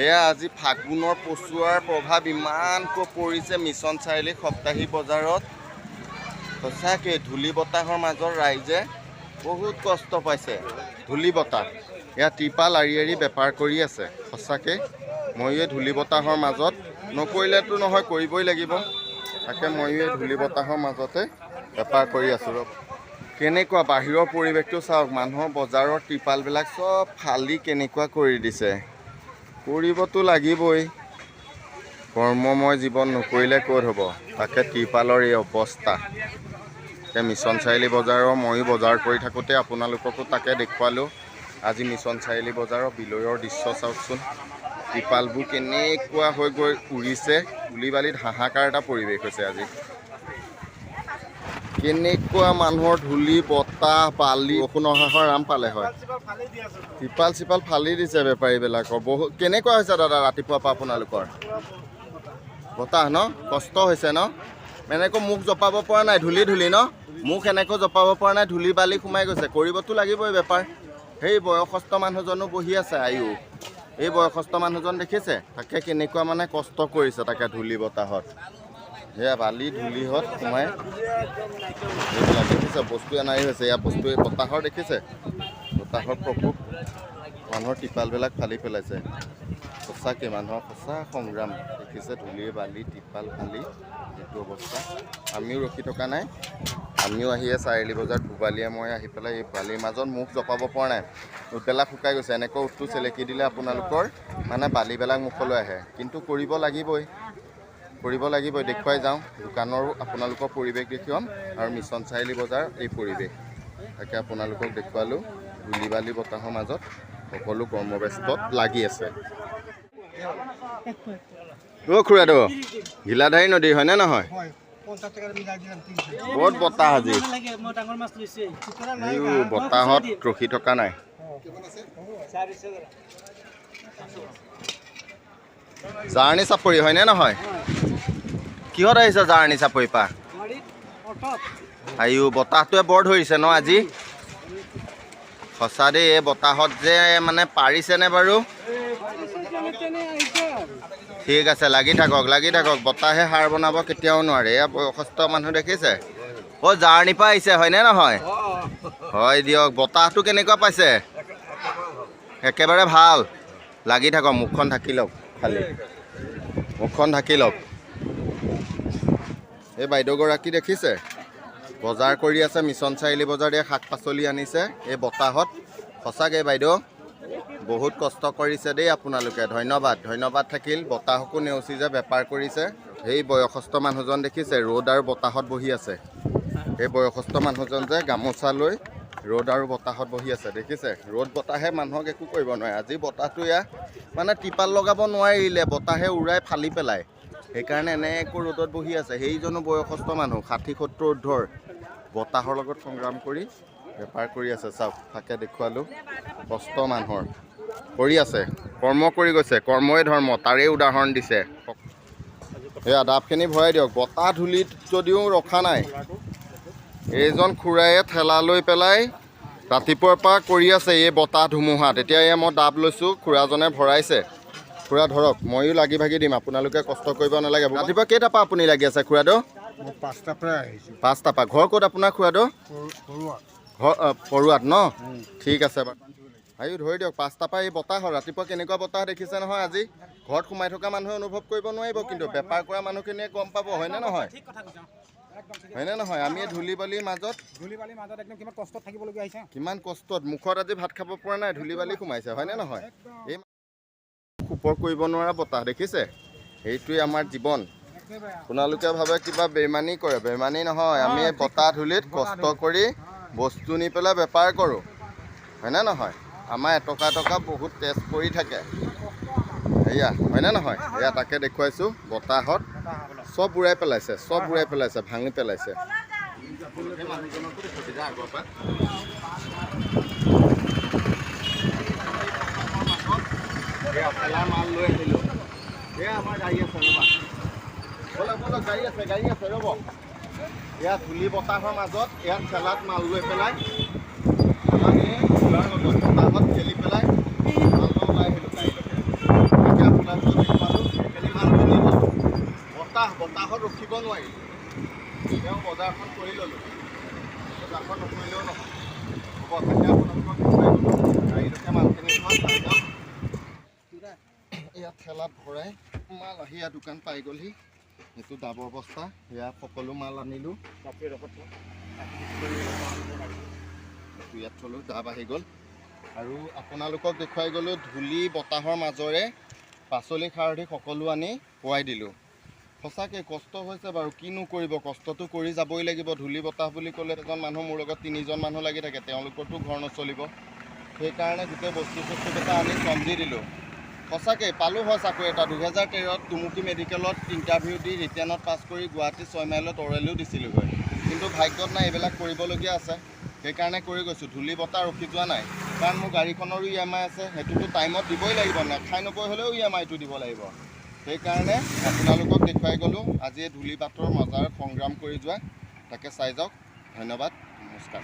এয়া আজি ফাগুনৰ পচুৱাৰ প্ৰভাৱ ইমানকৈ পৰিছে মিছন চাৰিআলি সপ্তাহিক বজাৰত। সঁচাকৈ ধূলি বতাহৰ মাজত ৰাইজে বহুত কষ্ট পাইছে। ধূলি বতাহ এয়া ত্ৰিপাল আৰি আৰি বেপাৰ কৰি আছে। সঁচাকৈ ময়ো এই ধূলি বতাহৰ মাজত নকৰিলেতো নহয়, কৰিবই লাগিব। তাকে ময়ো এই ধূলি বতাহৰ মাজতে বেপাৰ কৰি আছোঁ। কেনেকুৱা বাহিৰৰ পৰিৱেশটো চাওক, মানুহৰ বজাৰৰ ত্ৰিপালবিলাক চব ফালি কেনেকুৱা কৰি দিছে। কৰিবতো লাগিবই, কৰ্মময় জীৱন নকৰিলে ক'ত হ'ব। তাকে ত্ৰিপালৰ এই অৱস্থা। এতিয়া মিছন চাৰিআলি বজাৰৰ ময়ো বজাৰ কৰি থাকোঁতে আপোনালোককো তাকে দেখুৱালোঁ। আজি মিছন চাৰিআলি বজাৰৰ বিলৈৰ দৃশ্য চাওকচোন। ত্ৰিপালবোৰ কেনেকুৱা হৈ গৈ উৰিছে, ধূলি বালিত হাহাকাৰ এটা পৰিৱেশ হৈছে আজি। কেনেকুৱা মানুহৰ ধূলি বতাহ বালি, বৰষুণ অহা হয় আৰাম পালে হয়। ত্ৰিপাল চিপাল ফালি দিছে বেপাৰীবিলাকৰ। বহুত কেনেকুৱা হৈছে দাদা ৰাতিপুৱাৰ পৰা আপোনালোকৰ? বতাহ ন, কষ্ট হৈছে ন? এনেকৈ মুখ জপাব পৰা নাই, ধূলি ধূলি ন, মুখ এনেকৈ জপাব পৰা নাই, ধূলি বালি সোমাই গৈছে। কৰিবতো লাগিবই বেপাৰ। সেই বয়সস্থ মানুহজনো বহি আছে। আয়ু এই বয়সস্থ মানুহজন দেখিছে, তাকে কেনেকুৱা মানে কষ্ট কৰিছে তাকে ধূলি বতাহত। সেয়া বালি ধূলিহঁত সোমাই এইবিলাক দেখিছে, বস্তু এনাৰি হৈছে। এয়া বস্তু বতাহৰ দেখিছে, বতাহৰ প্ৰকোপ মানুহৰ ত্ৰিপালবিলাক ফালি পেলাইছে। সঁচাকৈ মানুহৰ সঁচা সংগ্ৰাম দেখিছে, ধূলি বালি ত্ৰিপাল ফালি এইটো অৱস্থা। আমিও ৰখি থকা নাই, আমিও আহি চাৰিআলি বজাৰত ভোবালীয়ে মই আহি পেলাই এই বালিৰ মাজত মুখ জপাব পৰা নাই। উঠবিলাক শুকাই গৈছে। এনেকৈ উঠটো চেলেকি দিলে আপোনালোকৰ মানে বালিবিলাক মুখলৈ আহে। কিন্তু কৰিব লাগিবই, কৰিব লাগিবই। দেখুৱাই যাওঁ দোকানৰো আপোনালোকৰ পৰিৱেশ দেখুৱাম আৰু মিছন চাৰিআলি বজাৰ এই পৰিৱেশ তাকে আপোনালোকক দেখুৱালোঁ। ধূলি বালি বতাহৰ মাজত সকলো কৰ্মব্যস্তত লাগি আছে। অ' খুৰাদৌ, ঘিলাধাৰী নদী হয়নে নহয়? বহুত বতাহ আজি, বতাহত ৰখি থকা নাই। জাৰ্ণি চাপৰি হয়নে নহয়? কিহত আহিছে জাৰ্ণি চাপৰি পৰা? আয়ু বতাহটোৱে বৰ ধৰিছে ন আজি? সঁচা দেই, এই বতাহত যে মানে পাৰিছেনে বাৰু? ঠিক আছে, লাগি থাকক লাগি থাকক, বতাহে হাৰ বনাব কেতিয়াও নোৱাৰে। এয়া বয়সস্থ মানুহ দেখিছে। অ' জাৰ্ণি পৰা আহিছে হয়নে নহয়? হয় দিয়ক। বতাহটো কেনেকুৱা পাইছে? একেবাৰে ভাল। লাগি থাকক, মুখখন ঢাকি লওক, খালি মুখখন ঢাকি লওক। এই বাইদেউগৰাকী দেখিছে, বজাৰ কৰি আছে মিছন চাৰিআলি বজাৰ। দিয়ে শাক পাচলি আনিছে এই বতাহত। সঁচাকৈ বাইদেউ বহুত কষ্ট কৰিছে দেই আপোনালোকে। ধন্যবাদ, ধন্যবাদ থাকিল। বতাহকো নেওচি যে বেপাৰ কৰিছে। সেই বয়সস্থ মানুহজন দেখিছে, ৰ'দ আৰু বতাহত বহি আছে। এই বয়সস্থ মানুহজন যে গামোচা লৈ ৰ'দ আৰু বতাহত বহি আছে দেখিছে। ৰ'দ বতাহে মানুহক একো কৰিব নোৱাৰে। আজি বতাহটো এয়া মানে ত্ৰিপাল লগাব নোৱাৰিলে, বতাহে উৰাই ফালি পেলায়। সেইকাৰণে এনেকৈ ৰ'দত বহি আছে। সেইজনো বয়সস্থ মানুহ, 60-70 ঊৰ্ধৰ, বতাহৰ লগত সংগ্ৰাম কৰি বেপাৰ কৰি আছে। চাওক, তাকে দেখুৱালোঁ। কষ্ট মানুহৰ কৰি আছে, কৰ্ম কৰি গৈছে। কৰ্মই ধৰ্ম, তাৰেই উদাহৰণ দিছে। সেয়া ডাবখিনি ভৰাই দিয়ক। বতাহ ধূলিত যদিও ৰখা নাই। এইজন খুৰায়ে ঠেলা লৈ পেলাই ৰাতিপুৱাৰ পৰা কৰি আছে এই বতাহ ধুমুহাত। এতিয়া এয়া মই ডাব লৈছোঁ, খুৰাজনে ভৰাইছে। খুৰা ধৰক, ময়ো লাগি ভাগি দিম, আপোনালোকে কষ্ট কৰিব নালাগে। ৰাতিপুৱা কেইটাৰ পৰা আপুনি লাগি আছে খুৰাদৌ? 5টাৰ পৰা আহিছোঁ। 5টাৰ পৰা। ঘৰ ক'ত আপোনাৰ খুৰাদৌ? ঘৰ পৰুৱাত ন? ঠিক আছে বাৰু। আয়ু ধৰি দিয়ক। 5টাৰ পৰা এই বতাহ হ'ল। ৰাতিপুৱা কেনেকুৱা বতাহ দেখিছে নহয় আজি? ঘৰত সোমাই থকা মানুহে অনুভৱ কৰিব নোৱাৰিব, কিন্তু বেপাৰ কৰা মানুহখিনিয়ে গম পাব। হয়নে নহয়? হয়নে নহয়? আমি ধূলি বালিৰ মাজত একদম কিমান কষ্টত থাকিবলগীয়া হৈছে। কিমান কষ্টত, মুখত আজি ভাত খাব পৰা নাই, ধূলি বালি সোমাইছে। হয়নে নহয়? এই ওপৰ কৰিব নোৱাৰা বতাহ দেখিছে। সেইটোৱে আমাৰ জীৱন। আপোনালোকে ভাবে কিবা বেইমানি কৰে, বেইমানি নহয়। আমি বতাহ ধূলিত কষ্ট কৰি বস্তু নি পেলাই বেপাৰ কৰোঁ। হয়নে নহয়? আমাৰ এটকা টকা বহুত তেজ পৰি থাকে। এয়া হয়নে নহয়? এয়া তাকে দেখুৱাইছোঁ। বতাহত চব উৰাই পেলাইছে, চব উৰাই পেলাইছে, ভাঙি পেলাইছে। মাল লৈ আহিলোঁ। এয়া আমাৰ গাড়ী আছে, ৰ'বা। ব'লক ব'লক, গাড়ী আছে, গাড়ী আছে, ৰ'ব। এয়া ধূলি বতাহৰ মাজত এয়া ঠেলাত মাল লৈ পেলাই বতাহত খেলি পেলাই মাল ওলাই আহিলোঁ গাড়ীলৈকে। বতাহত ৰখিব নোৱাৰিলোঁ তেওঁ বজাৰখন কৰি ল'লোঁ বজাৰখন নকৰিলেও নহয় হ'ব তাকে আপোনালোকক দেখুৱাই গ'লোঁ গাড়ীলৈকে মালখিনি ইয়াত ঠেলাত ভৰাই মাল আহি ইয়াত দোকান পাই গ'লহি এইটো ডাবৰ বস্তা সেয়া সকলো মাল আনিলোঁ ইয়াত থলোঁ ডাব আহি গ'ল আৰু আপোনালোকক দেখুৱাই গ'লোঁ ধূলি বতাহৰ মাজৰে পাচলি সাৰধি সকলো আনি পোৱাই দিলোঁ সঁচাকৈ কষ্ট হৈছে বাৰু কিনো কৰিব কষ্টটো কৰি যাবই লাগিব ধূলি বতাহ বুলি ক'লে এজন মানুহ মোৰ লগত 3জন মানুহ লাগি থাকে তেওঁলোকৰতো ঘৰ নচলিব সেইকাৰণে গোটেই বস্তু চস্তুকেইটা আনি চম্জি দিলোঁ সঁচাকৈ পালোঁ হয় চাকৰি এটা 2013ত টুমুকি মেডিকেলত ইণ্টাৰভিউ দি ৰিটেনত পাছ কৰি গুৱাহাটী 6 মাইলত অৰেলিও দিছিলোঁ হয় কিন্তু ভাগ্যত নাই এইবিলাক কৰিবলগীয়া আছে সেইকাৰণে কৰি গৈছোঁ ধূলি বতাহ ৰখি যোৱা নাই কাৰণ মোৰ গাড়ীখনৰো EMI আছে সেইটোতো টাইমত দিবই লাগিব নাখাই নবৈ হ'লেও EMIটো দিব লাগিব সেইকাৰণে আপোনালোকক দেখুৱাই গ'লোঁ আজি এই ধূলি বাটৰ মজাৰ সংগ্ৰাম কৰি যোৱা তাকে চাই যাওক ধন্যবাদ নমস্কাৰ